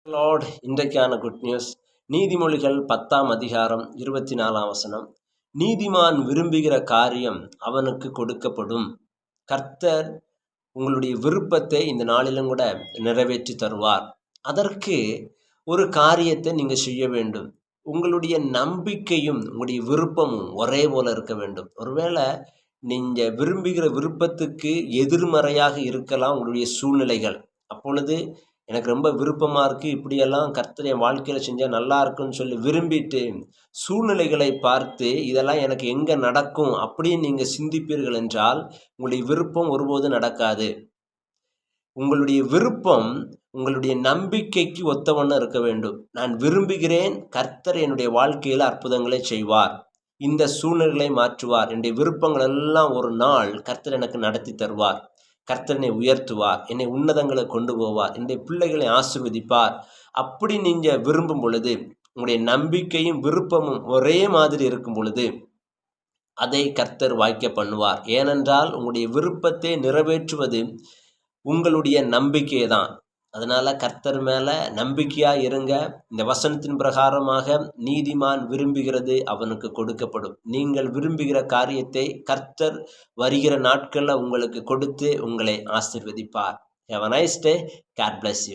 Lord, இன்றைக்கான good news. நீதிமொழிகள் 10ஆம் அதிகாரம் 24ஆம் வசனம். நீதிமான் விரும்புகிற காரியம் அவனுக்கு கொடுக்கப்படும். கர்த்தர் உங்களுடைய விருப்பத்தை இந்த நாளிலும் கூட நிறைவேற்றி தருவார். அதற்கு ஒரு காரியத்தை நீங்கள் செய்ய வேண்டும். உங்களுடைய நம்பிக்கையும் உங்களுடைய விருப்பமும் ஒரே போல இருக்க வேண்டும். ஒருவேளை நீங்கள் விரும்புகிற விருப்பத்துக்கு எதிர்மறையாக இருக்கலாம் உங்களுடைய சூழ்நிலைகள். அப்பொழுது எனக்கு ரொம்ப விருப்பமாக இருக்குது, இப்படியெல்லாம் கர்த்தர் என் வாழ்க்கையில் செஞ்சால் நல்லா இருக்குன்னு சொல்லி விரும்பிட்டு சூழ்நிலைகளை பார்த்து இதெல்லாம் எனக்கு எங்கே நடக்கும் அப்படின்னு நீங்கள் சிந்திப்பீர்கள் என்றால் உங்களுடைய விருப்பம் ஒருபோதும் நடக்காது. உங்களுடைய விருப்பம் உங்களுடைய நம்பிக்கைக்கு ஒத்தவண்ணம் இருக்க வேண்டும். நான் விரும்புகிறேன், கர்த்தர் என்னுடைய வாழ்க்கையில் அற்புதங்களை செய்வார், இந்த சூழ்நிலைகளை மாற்றுவார், என்னுடைய விருப்பங்கள் எல்லாம் ஒரு நாள் கர்த்தர் எனக்கு நடத்தி தருவார், கர்த்தர் என்னை உயர்த்துவார், என்னை உன்னதங்களை கொண்டு போவார், என்னுடைய பிள்ளைகளை ஆசீர்வதிப்பார். அப்படி நீங்கள் விரும்பும் பொழுது, உங்களுடைய நம்பிக்கையும் விருப்பமும் ஒரே மாதிரி இருக்கும் பொழுது அதை கர்த்தர் வாய்க்க பண்ணுவார். ஏனென்றால் உங்களுடைய விருப்பத்தை நிறைவேற்றுவது உங்களுடைய நம்பிக்கை தான். அதனால் கர்த்தர் மேலே நம்பிக்கையாக இருங்க. இந்த வசனத்தின் பிரகாரமாக நீதிமான் விரும்புகிறது அவனுக்கு கொடுக்கப்படும். நீங்கள் விரும்புகிற காரியத்தை கர்த்தர் வருகிற நாட்களில் உங்களுக்கு கொடுத்து உங்களை ஆசீர்வதிப்பார். Have a nice day. God bless you.